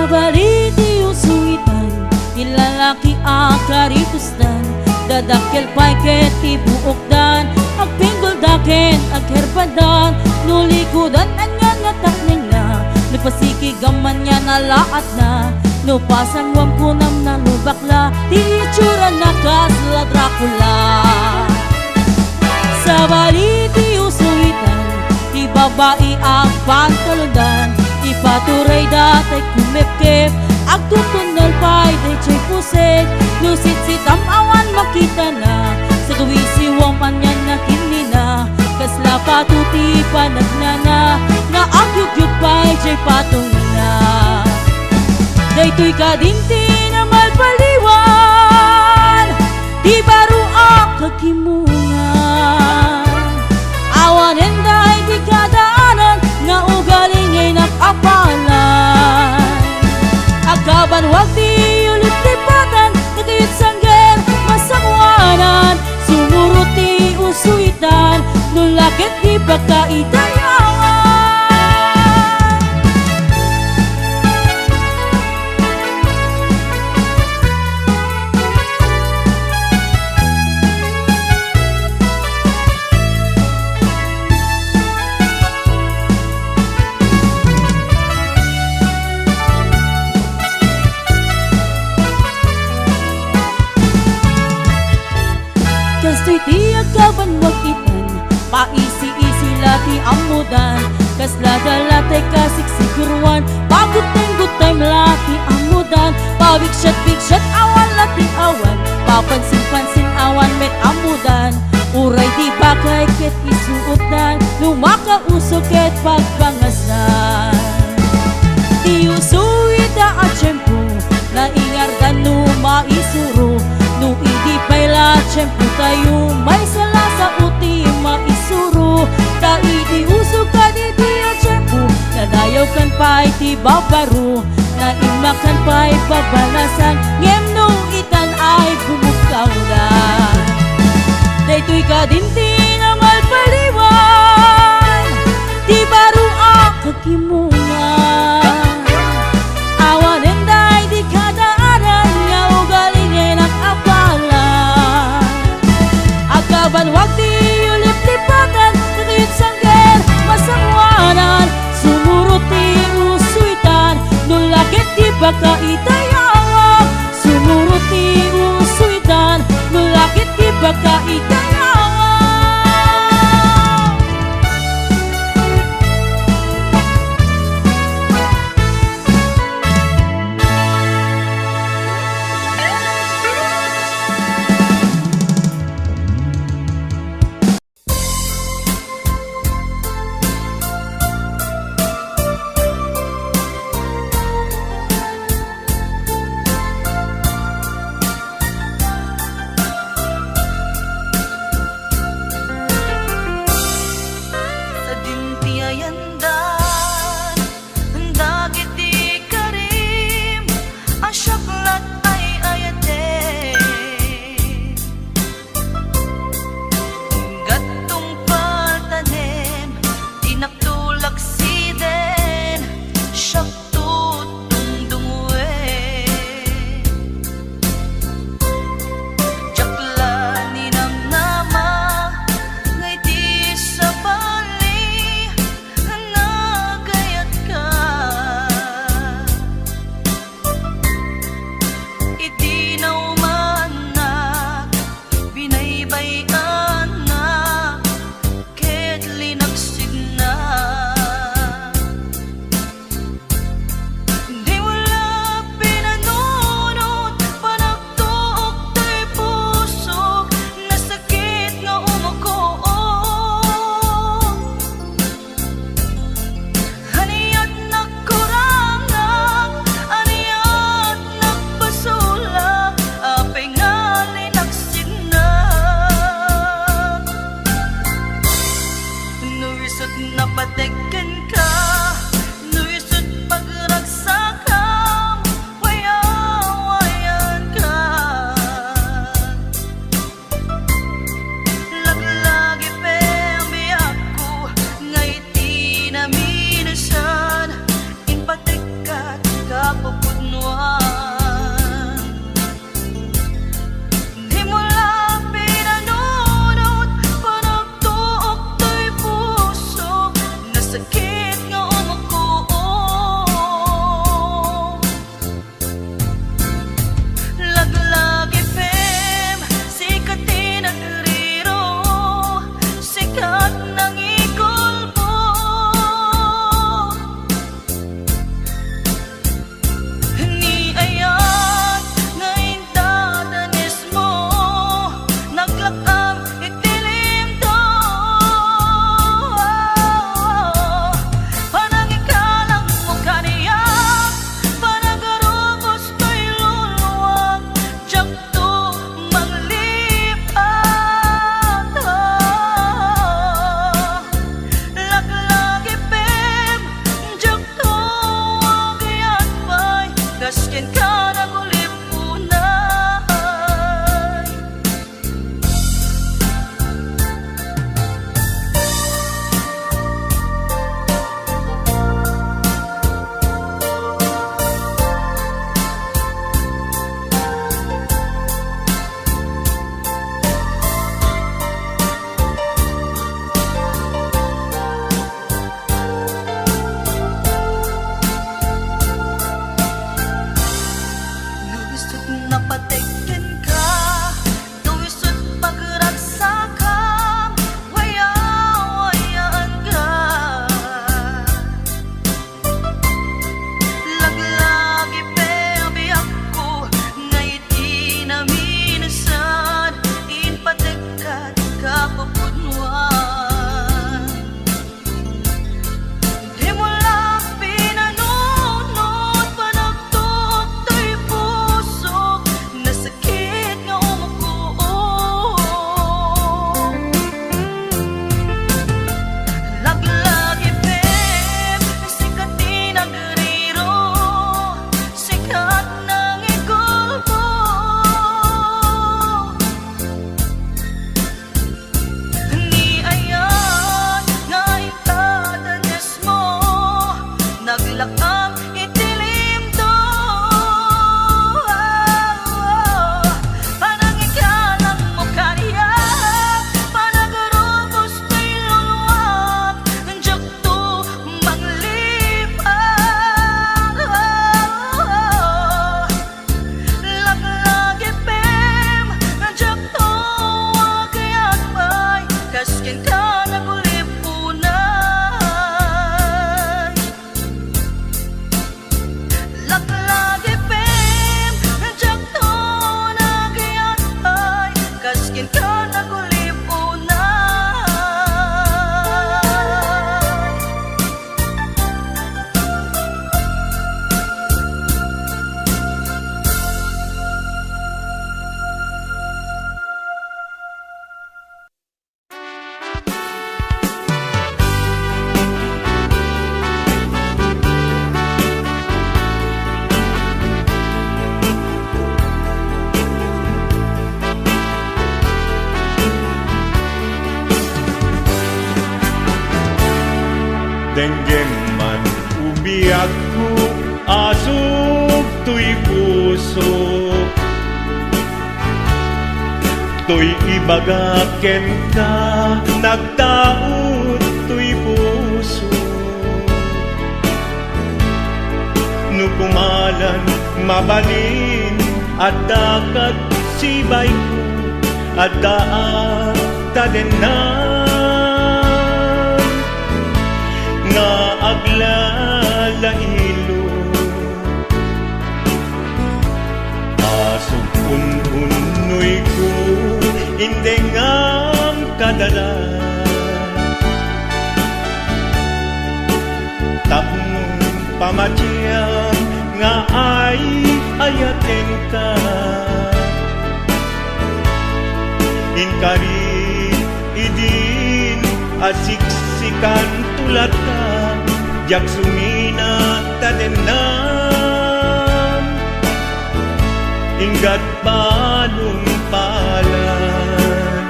Sa baliti usuitan, ilalaki akaritusdan, dadakkel pa'y keti buokdan, agpinggol daken agherbadan, nulikudan anyan nga takning na, nagpasikigaman niya nalaat na, nupasan wam kunam na lubakla, di itsura na kasla Dracula. Sa baliti usuitan, di babae ang pantalundan, ipaturay datay kumepkep, agtutunal pa'y day chay pusek, lusit si tamawan makita na, sa gawisiwang panyan na kinina, kasla patuti panagnana, na agyugyug pa'y chay patungina. Daytoy kadinti na malpaliwan, di baro ang kagimungan, awan enday di kadaanan, nga ugaling ngay nakapalan. Agaban wag di ulit lipatan, nagayot sangger masangwanan, sumurot di usuitan, nulakit di pagkaidayangan. Kastoy ti agaban wakitan, paisi-isi lati amudan, kasla dalatay kasiksiguruan, paguteng-gutay lati amudan, pabigsyat-bigsyat awan lati awan, papansin-pansin awan met amudan, uray di bakay ket isuotan, lumakausok ket pagpangasdan. Di usuida at tiyempo, naingardan no maisuro, no idi pa'y la tiyempo tayo, may sala sa uti maisuro, ta idi usok ka di di at tiyempo, nadayaw kan pa'y ti babaro, naimakan pa'y babalasan, ngem no itan ay bumukaw na. Daytoy kadinti na malpaliwan, di baro ang kagimungan, awan enday di kadaanan, nga ugaling ngay nakapalan. Agaban wag di ulit lipatan, nagayot sangger masangwanan, sumurot di usuitan, nulakit di pagkaidayangan, sumurot di usuitan, nulakit di pagkaidayangan. kasken ka nagulipunay. Luwisot na patikin ka, luwisot pagragsa ka, waya-wayaan ka. Laglagi pebiyak ko, ngay di na minasan, inpatekat ka papunwan. Di mo lang pinanunod, panagtot to'y puso, nasakit nga umukuong. Laglagi pep, sikat di nagriro, sikat nang igulpo. Ni ayan nga itadanyas mo, naglakam itilim to. Parang ikalang mo kariya, panagurubos to'y luluwag, nandiyak to manglipat. Laglagi pem, nandiyak to wagayat bay, kasken ka nagulipunay. Laglagi pem, nandiyak to nagayat bay, kasken ka nagulipunay. Denggem man umiyak ko, asog to'y puso. To'y ibagaken ka, nagtaot to'y puso. Nukumalan, mabalin, at dakat sibay ko, at daat tadenan. Nga aglalailo, asog ununoy ko, hindi ngam kadala. Tapnong pamatyang nga ay ayaten ka, inkari idin asiksikan tulat ka, jak sumina tadenan, inggat balong palan.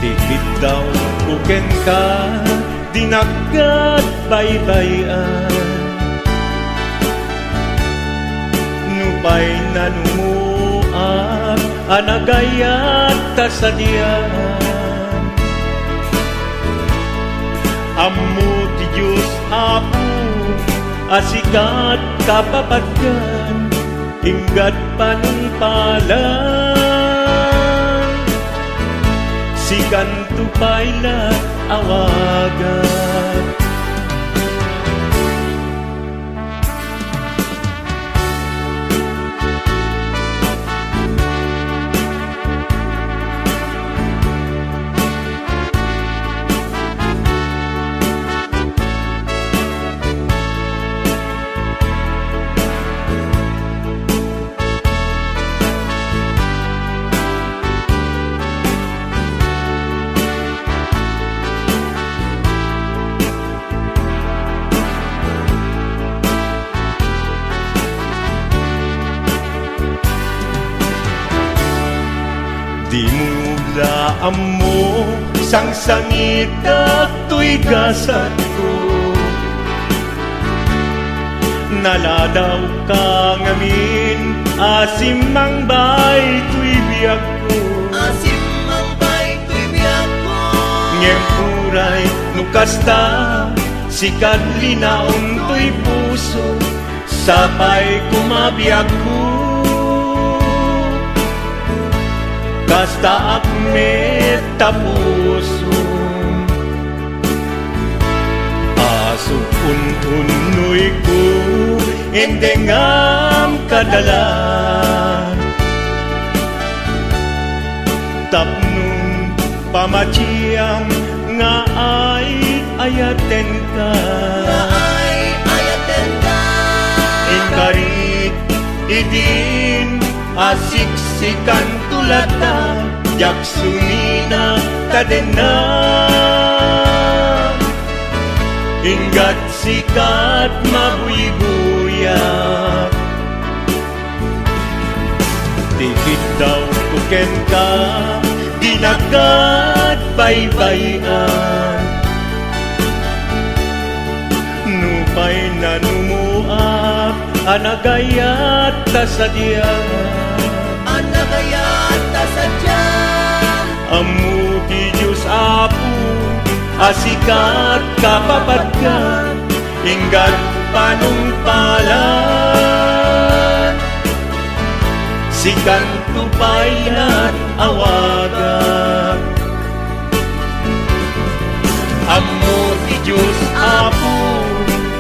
Tikit daw kuken ka, dinagat baybayan, nupay nanumuak, anagayat tasadian. Ammo ti Diyos Apo, asikat kapapatgan, inggat panungpalan, sikan tupayla awagan. Ammo sang sangit at to'y gasat ko. Naladaw ka ngamin, asim mang bay to'y biyak ko. Asim mang bay to'y biyak ko. Ngem puray nukasta, sikat linaon to'y puso, sapay kumabiyak ko. Kasta akmet tapuso, asok untunoy ko, endengam kadalan. Tapnong pamachiyang nga ay ayaten ka. Ay ayaten ka. Inkarit idin asiksikan tulata, yaksumina kadena. Ingat sikat mabuy-buyak, tikit daw tuken ka, dinagat baybayan. Nupay na numuak, anagayat tasadyan. Anagayat tasadyan. Amu ti Diyos Apo, asikat kapapatkan, inggat panungpalan. Sikan tupayan awagan. Amu ti Diyos Apo,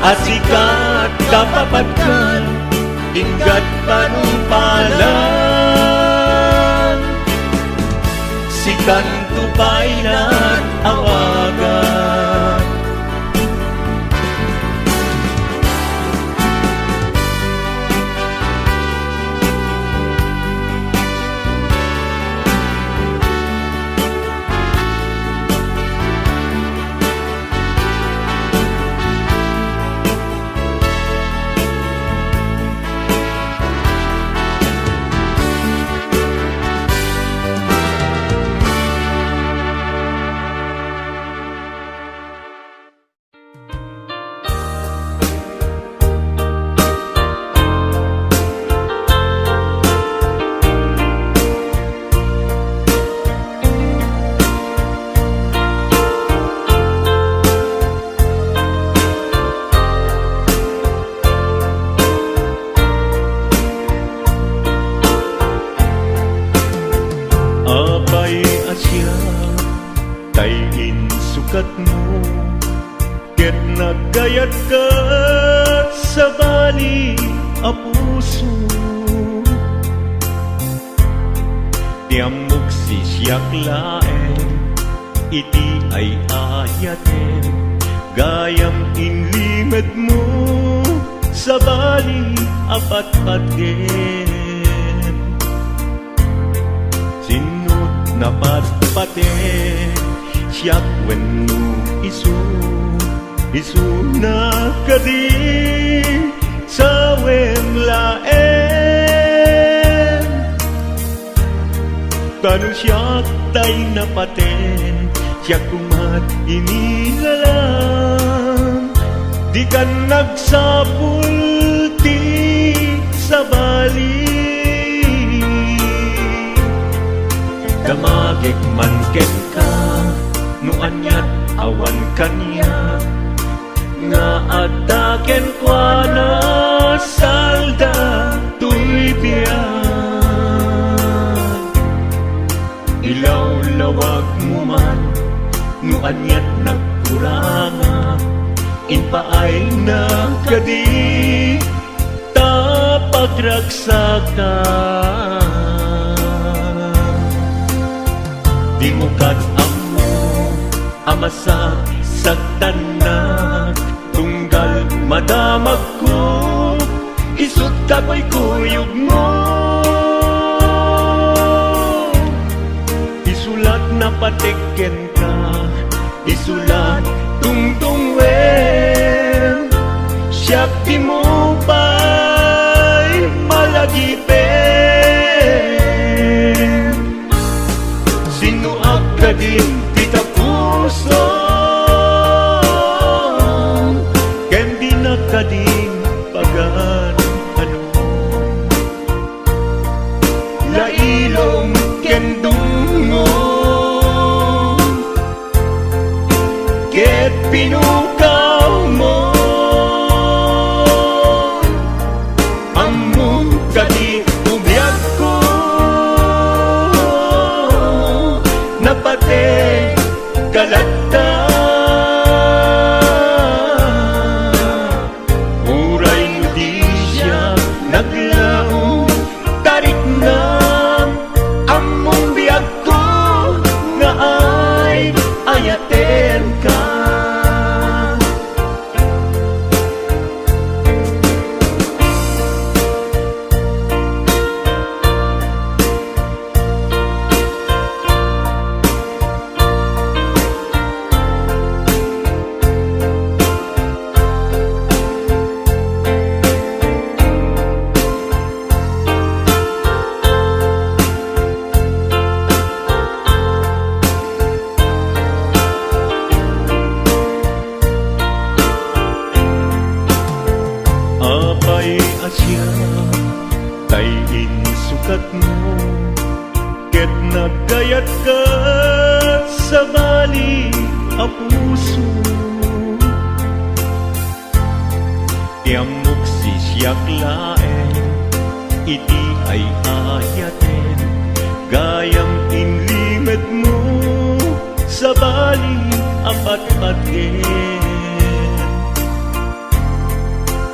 asikat kapapatkan, inggat panungpalan. Sikan tupayan awagan. Abay asya, tayin sukat mo, ket nagayat ka sa bali a puso. Tiamok si siyak laen, iti ay ayaten, gayam inlimed mo sa bali apat-paten. Napatpate siyak wenno isu na kadi sa wemlaen. Kanu siyak tay napaten, siyak kumat inilalang, di kan nagsapul ti sa bali. Damagik man ken ka, no anyat awan kanya, nga ataken kwa na salda tuy biyan. Ilaw-lawag mo man, no anyat nagkuranga, inpaay na kadi tapagragsakan. Di mo amo amasak sagtanak, tunggal madamag ko, isut kakoy kuyog mo. Isulat na patikken ka, isulat tungtungwen, siyak di mo pa'y malagipen. Sino ak pagan ano lailong kendungo ket pinukaw mo among kadi ubiyag ko napate kalata uray no di siya naglaong tarik na among biyag ko nga ay ayaten ka apay asya tayin sukat mo ket nagkayat ka sa bali a puso tiamok si siyak laeng iti ay ayaten gayam inlimet mo sa bali apat patgen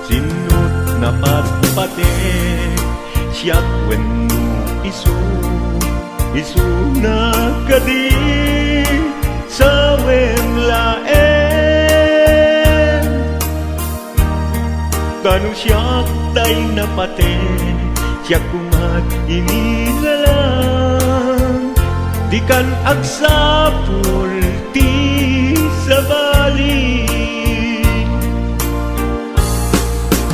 sinut na patpate siyak wenno isu na kadi sa laen tanu siyak tay napate siyak kumat inilalang di kan agsapul ti sa bali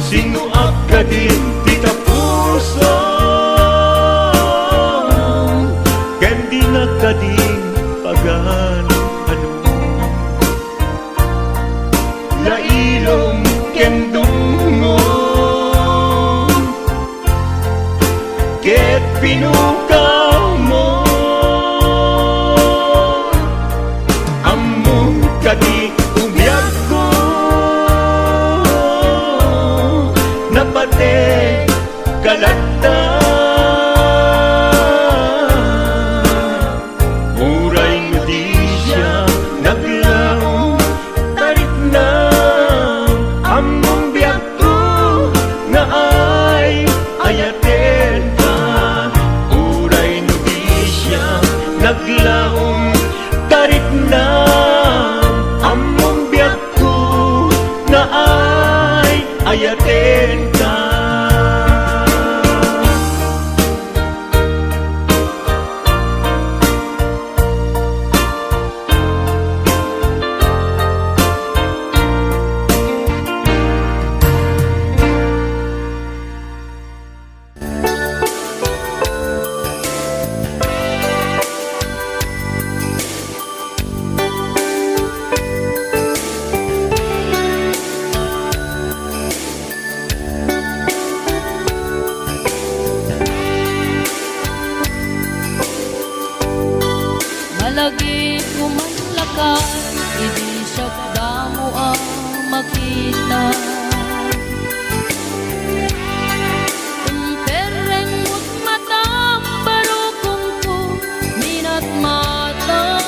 sino akadin ti tapuso ken di nakading pagan ano lailong ken dungo ket pinukaw mo among kadi ubiyag ko napate kalata uray nga di siya naglaong tarik na among biyag ko nga ay ayaten ka uray nga di siya naglaong tarik na among biyag ko nga ay ayaten ka Malagi kumanlakad, hindi siya damo ang makita. Pereng mo't matam, barukong ko, minat mata.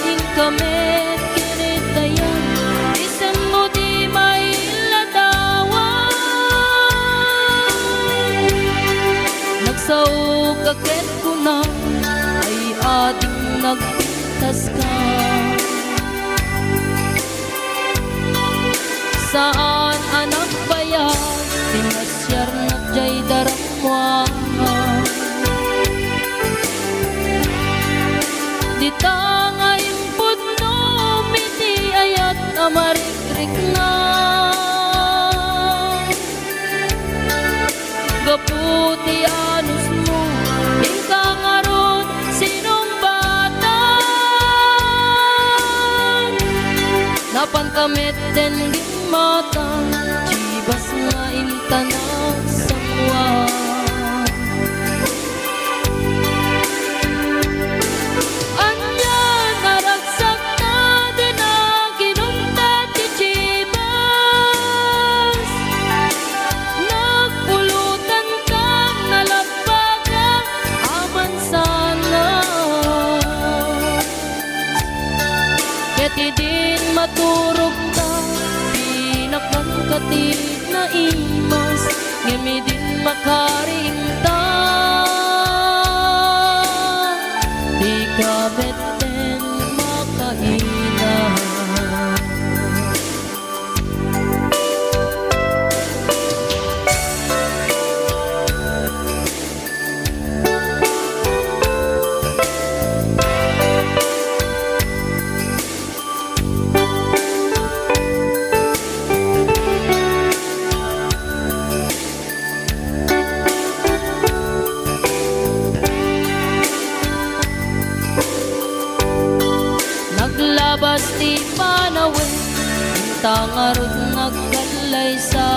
Ingkamet kinitayan, isang mo di may ladawan. Nagsaw kaket ko na, ay ating nagpintas ka. Saan anak bayan, pinasyar na jay daramwa. Dita ngayong pudno, miti ayat amarikrik na. Gaputi anus mo, ika nga ron, sinong bata? Apan kamit den di mata, Chibas nga intanang samwa. Anya naragsak na din ang kinuntat ti Chibas. Nagpulutan ka, nalapagan, aman sana. Keti din maturog ta, pinakang katid na imas, ngemi din makarimta. Di ka beten makaina. Naglabas ti panawin, tangarod nagkalaysa.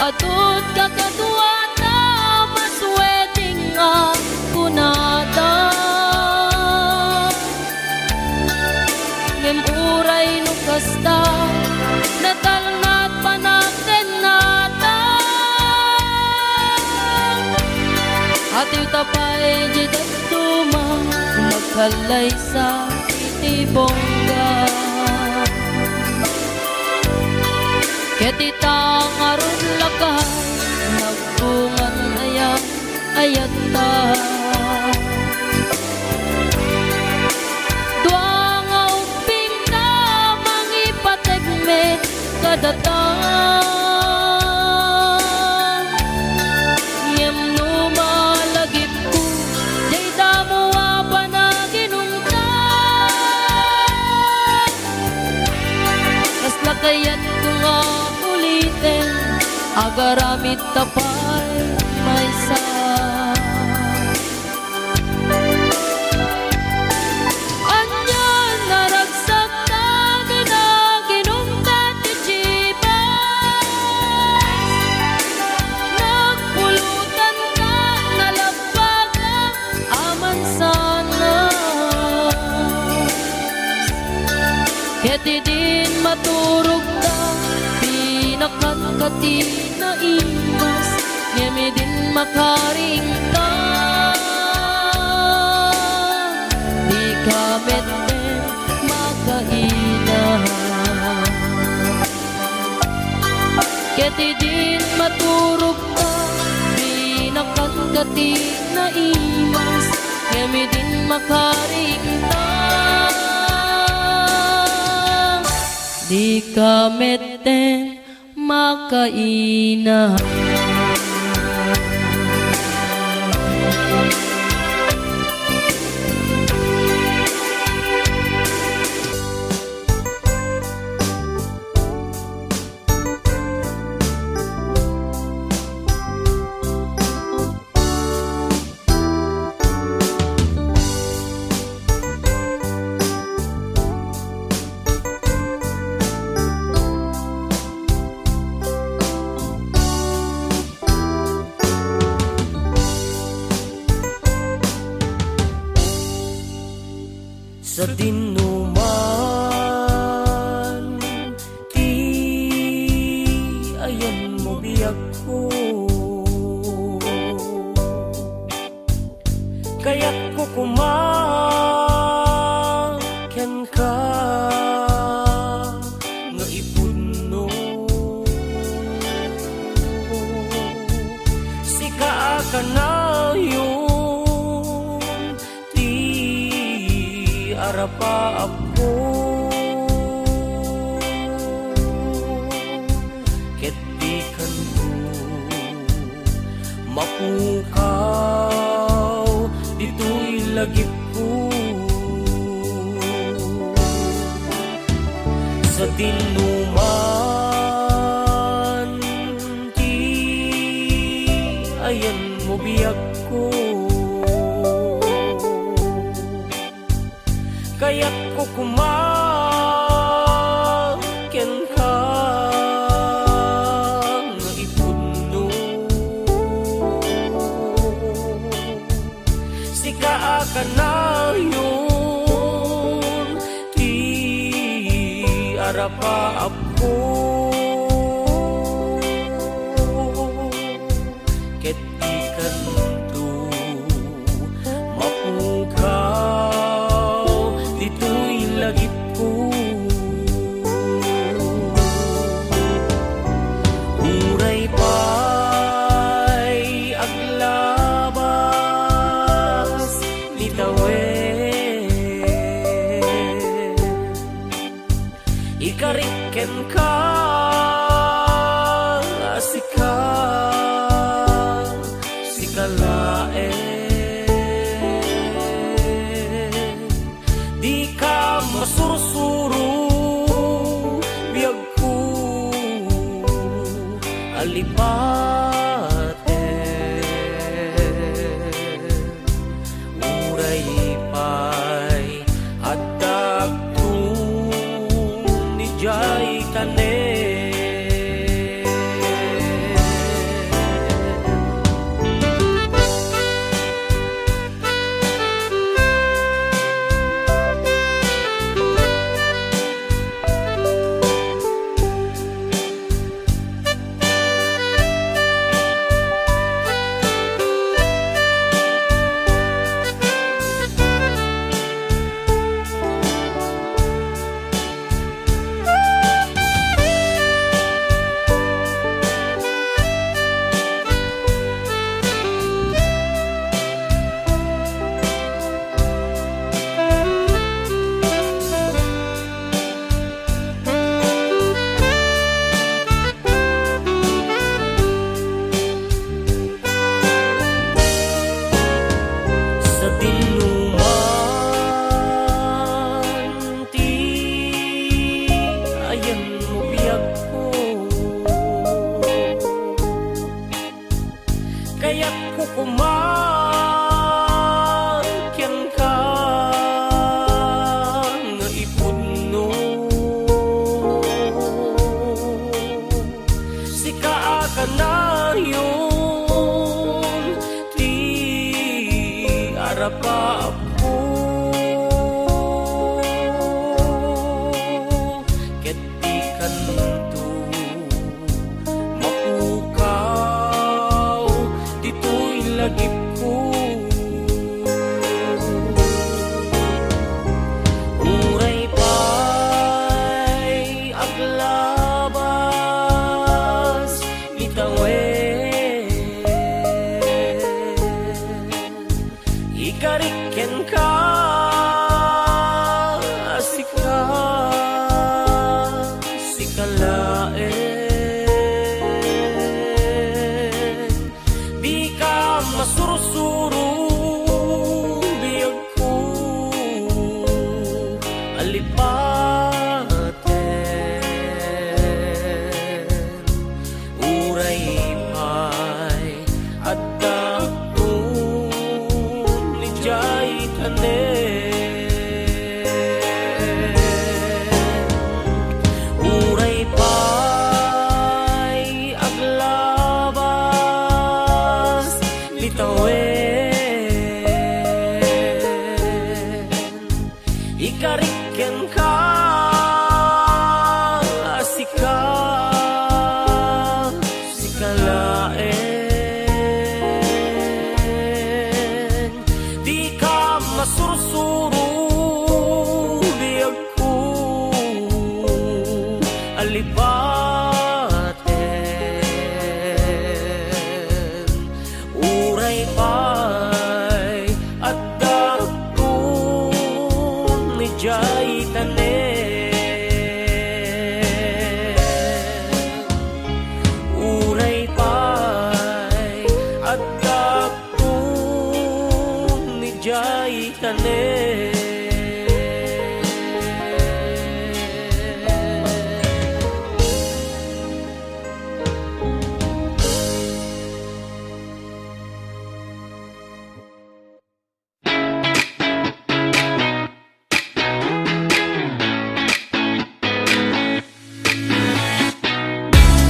Atut kakadwa na masweting nga kunada. Ngem uray no kasta, natalnat panakten nata. Atiw tapay jidat tuma, magkalay sa itibongga. Ketitang aron lakay, nagbungan ayang ayata. Dua nga uping na mangipategme kadatang. Ngem numalagip ko, jay damuwa pa na ginungtan. Kas lakayat ko nga ulitin, agaramit tapay may sa. Anya naragsak na din ang ginungtan ti Chibas. Nagpulutan ka, nalapagan, aman sana. Keti din maturog ka, pinakakati na imas, ngemi din makaringta. Di ka mete makaina. Keti din maturog ka, pinakakati na imas, ngemi din makaringta. Di ka mete makaina. Sa dinuman, ti ayan mo biyak ko. Kaya't ko kumakyan ka nga ipuno. Sika ka na yun, arapa ako. Ket di kanto mapukaw, dito'y lagip ko. Sa dinuman, ti ayan mo biyak ko. kaya't ko kumaken ka nga ipudno. Sika ka na yun, ti arapa ako. Ket di kanto mapukaw, dito'y lagip ko. Uray pa'y aglabas ni tawen, ikariken ka sika di ka masursuro biyag ko alipate. Uray pa'y hadag ko ni jay tanen. Kaya't ko kumaken ka nga ipudno. Sika ka na yun, ti arapa ako. Ket di kanto mapukaw, dito'y lagip ko. Uray pa'y aglabas ni tawen, ikariken ka sika laen. Di ka masursuro biyag ko alipaten. Uray pa'y hadag ko ni jay tanen. Uray pa'y aglabas ni tawen, ikariken ka sika laen. Di ka masursuro biyag ko alipaten. Uray pa'y hadag ko ni jay tanen.